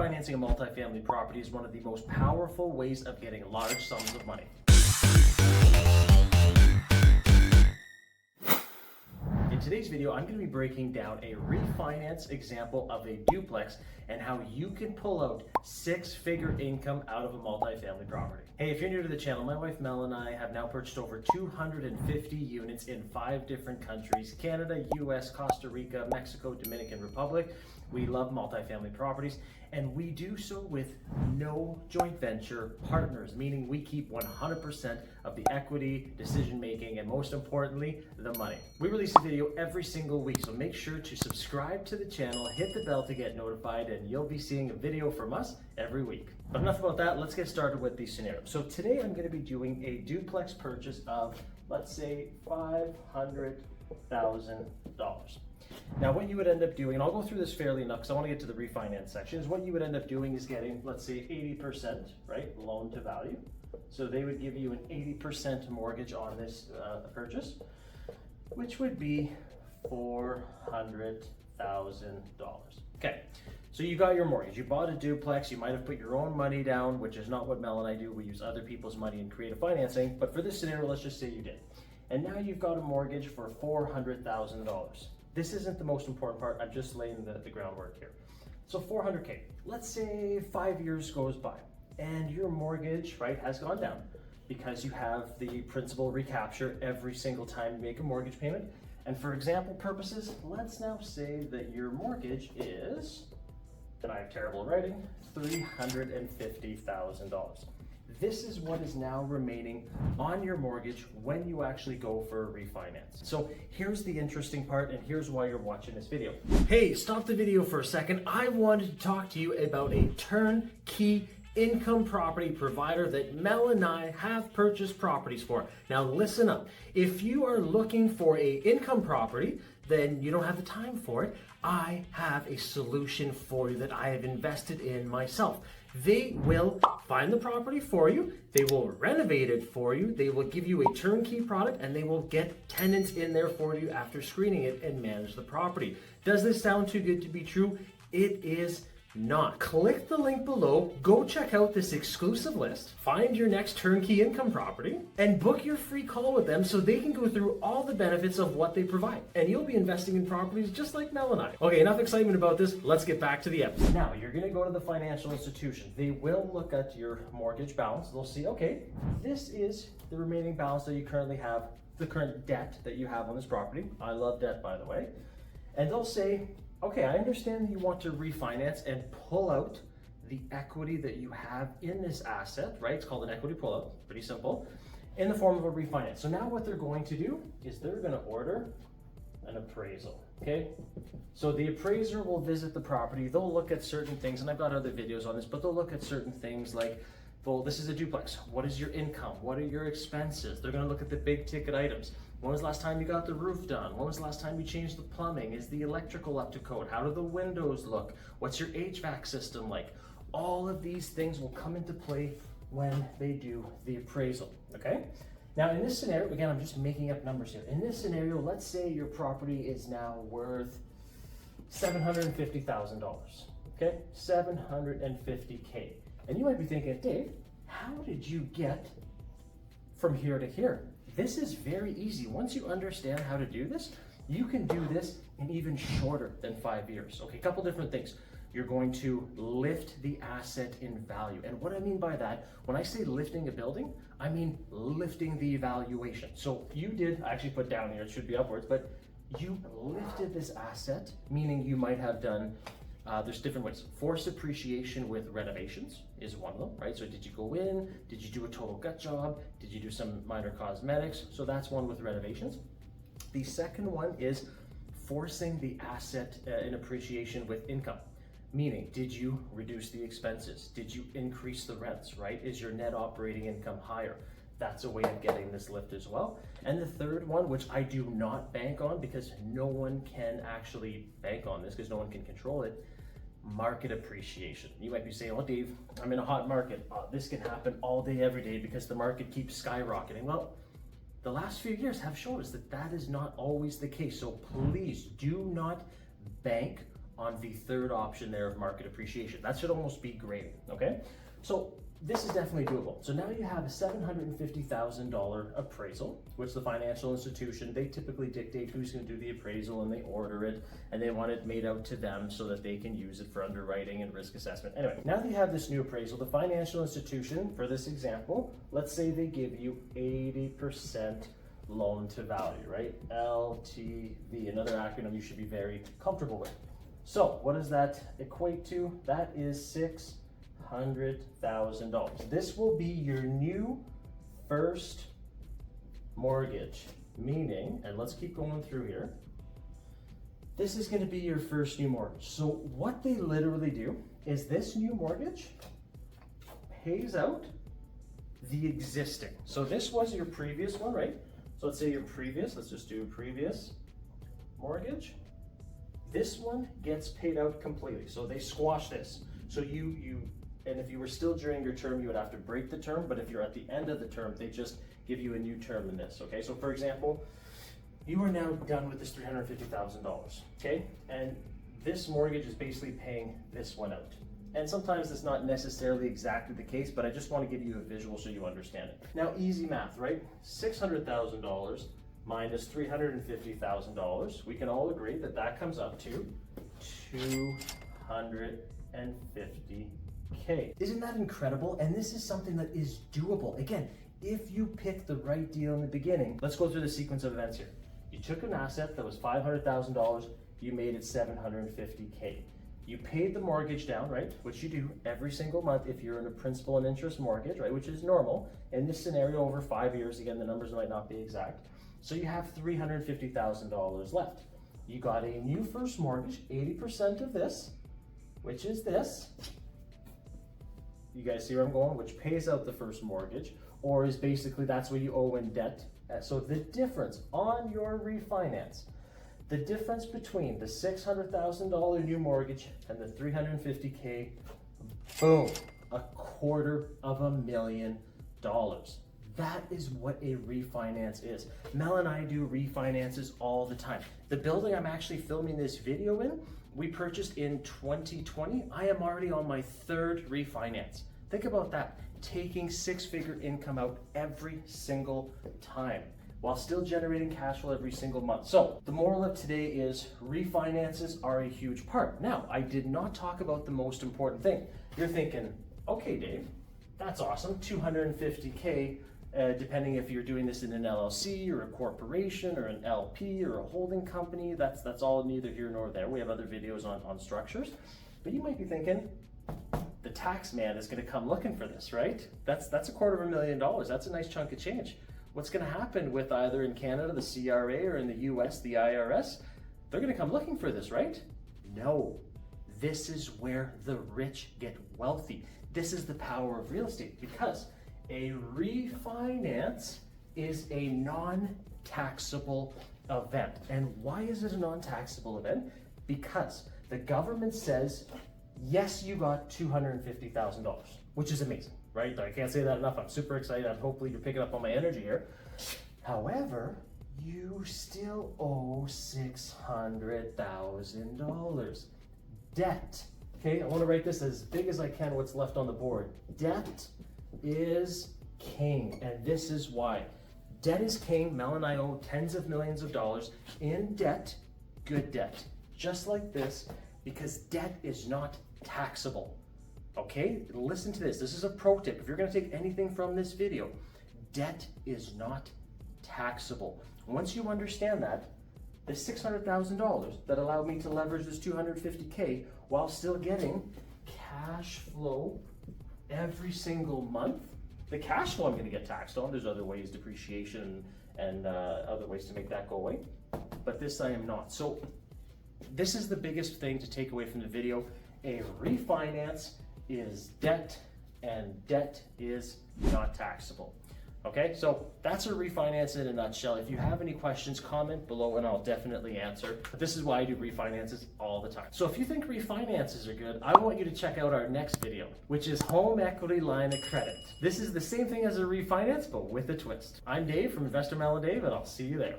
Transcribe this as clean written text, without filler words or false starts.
Refinancing a multifamily property is one of the most powerful ways of getting large sums of money. In today's video, I'm going to be breaking down a refinance example of a duplex and how you can pull out six-figure income out of a multifamily property. Hey, if you're new to the channel, my wife Mel and I have now purchased over 250 units in 5 different countries: Canada, US, Costa Rica, Mexico, Dominican Republic. We love multifamily properties, and we do so with no joint venture partners, meaning we keep 100% of the equity, decision making, and most importantly, the money. We release a video every single week, so make sure to subscribe to the channel, hit the bell to get notified, and you'll be seeing a video from us every week. But enough about that, let's get started with the scenario. So today I'm going to be doing a duplex purchase of, let's say, $500,000. Now what you would end up doing, and I'll go through this fairly enough because I want to get to the refinance section, is what you would end up doing is getting, let's say, 80%, right, loan to value. So they would give you an 80% mortgage on this purchase, which would be $400,000. Okay, so you got your mortgage, you bought a duplex, you might have put your own money down, which is not what Mel and I do. We use other people's money in creative financing, but for this scenario, let's just say you did. And now you've got a mortgage for $400,000. This isn't the most important part, I'm just laying the groundwork here. So 400K, let's say 5 years goes by and your mortgage, right, has gone down because you have the principal recapture every single time you make a mortgage payment. And for example purposes, let's now say that your mortgage is, and I have terrible writing, $350,000. This is what is now remaining on your mortgage when you actually go for a refinance. So here's the interesting part, and here's why you're watching this video. Hey, stop the video for a second. I wanted to talk to you about a turnkey income property provider that Mel and I have purchased properties for. Now listen up. If you are looking for a income property, then you don't have the time for it, I have a solution for you that I have invested in myself. They will find the property for you, they will renovate it for you, they will give you a turnkey product, and they will get tenants in there for you after screening it and manage the property. Does this sound too good to be true? It is not. Click the link below, go check out this exclusive list, find your next turnkey income property, and book your free call with them so they can go through all the benefits of what they provide. And you'll be investing in properties just like Mel and I. Okay, enough excitement about this, let's get back to the episode. Now, you're gonna go to the financial institution. They will look at your mortgage balance. They'll see, okay, this is the remaining balance that you currently have, the current debt that you have on this property. I love debt, by the way. And they'll say, okay, I understand that you want to refinance and pull out the equity that you have in this asset, right? It's called an equity pullout, pretty simple, in the form of a refinance. So now what they're going to do is they're going to order an appraisal, okay? So the appraiser will visit the property, they'll look at certain things, and I've got other videos on this, but they'll look at certain things like, well, this is a duplex. What is your income? What are your expenses? They're going to look at the big ticket items. When was the last time you got the roof done? When was the last time you changed the plumbing? Is the electrical up to code? How do the windows look? What's your HVAC system like? All of these things will come into play when they do the appraisal, okay? Now in this scenario, again, I'm just making up numbers here. In this scenario, let's say your property is now worth $750,000, okay? $750K. And you might be thinking, Dave, how did you get from here to here? This is very easy. Once you understand how to do this, you can do this in even shorter than 5 years. Okay, a couple different things. You're going to lift the asset in value. And what I mean by that, when I say lifting a building, I mean lifting the valuation. So you did, I actually put down here, it should be upwards, but you lifted this asset, meaning you might have done, there's different ways. Forced appreciation with renovations is one of them, right? So did you go in? Did you do a total gut job? Did you do some minor cosmetics? So that's one with renovations. The second one is forcing the asset in appreciation with income. Meaning, did you reduce the expenses? Did you increase the rents, right? Is your net operating income higher? That's a way of getting this lift as well. And the third one, which I do not bank on because no one can actually bank on this because no one can control it, market appreciation. You might be saying, well, Dave, I'm in a hot market. This can happen all day, every day because the market keeps skyrocketing. Well, the last few years have shown us that that is not always the case. So please do not bank on the third option there of market appreciation. That should almost be grading, okay? So this is definitely doable. So now you have a $750,000 appraisal, which the financial institution, they typically dictate who's going to do the appraisal, and they order it, and they want it made out to them so that they can use it for underwriting and risk assessment. Anyway, now that you have this new appraisal, the financial institution, for this example, let's say they give you 80% loan to value, right? LTV, another acronym you should be very comfortable with. So what does that equate to? That is $600,000. This will be your new first mortgage, meaning, and let's keep going through here, this is going to be your first new mortgage. So what they literally do is this new mortgage pays out the existing. So this was your previous one, right? So let's say your previous, let's just do previous mortgage. This one gets paid out completely. So they squash this. So and if you were still during your term, you would have to break the term, but if you're at the end of the term, they just give you a new term in this, okay? So for example, you are now done with this $350,000, okay? And this mortgage is basically paying this one out. And sometimes it's not necessarily exactly the case, but I just want to give you a visual so you understand it. Now, easy math, right? $600,000 minus $350,000, we can all agree that that comes up to $250K. Isn't that incredible? And this is something that is doable. Again, if you pick the right deal in the beginning. Let's go through the sequence of events here. You took an asset that was $500,000, you made it $750K. You paid the mortgage down, right? Which you do every single month if you're in a principal and interest mortgage, right? Which is normal. In this scenario, over 5 years, again, the numbers might not be exact. So you have $350,000 left. You got a new first mortgage, 80% of this, which is this. You guys see where I'm going? Which pays out the first mortgage, or is basically that's what you owe in debt. So the difference on your refinance, the difference between the $600,000 new mortgage and the $350K, boom, $250,000. That is what a refinance is. Mel and I do refinances all the time. The building I'm actually filming this video in, we purchased in 2020. I am already on my third refinance. Think about that, taking six-figure income out every single time while still generating cash flow every single month. So the moral of today is refinances are a huge part. Now, I did not talk about the most important thing. You're thinking, okay, Dave, that's awesome, $250K, depending if you're doing this in an LLC or a corporation or an LP or a holding company, that's all neither here nor there. We have other videos on structures, but you might be thinking, the tax man is gonna come looking for this, right? That's $250,000, that's a nice chunk of change. What's gonna happen with either in Canada, the CRA, or in the US, the IRS? They're gonna come looking for this, right? No, this is where the rich get wealthy. This is the power of real estate, because a refinance is a non-taxable event. And why is it a non-taxable event? Because the government says, yes, you got $250,000, which is amazing, right? I can't say that enough. I'm super excited. Hopefully you're picking up on my energy here. However, you still owe $600,000. Debt. Okay, I want to write this as big as I can, what's left on the board. Debt is king, and this is why. Debt is king. Mel and I owe tens of millions of dollars in debt, good debt, just like this, because debt is not taxable. Okay, listen to this. This is a pro tip. If you're going to take anything from this video, debt is not taxable. Once you understand that, the $600,000 that allowed me to leverage this $250K while still getting cash flow every single month. The cash flow I'm going to get taxed on. There's other ways, depreciation and other ways to make that go away. But this I am not. So this is the biggest thing to take away from the video. A refinance is debt, and debt is not taxable. Okay, so that's a refinance in a nutshell. If you have any questions, comment below and I'll definitely answer. But this is why I do refinances all the time. So if you think refinances are good, I want you to check out our next video, which is home equity line of credit. This is the same thing as a refinance, but with a twist. I'm Dave from Investor Mel and Dave, and I'll see you there.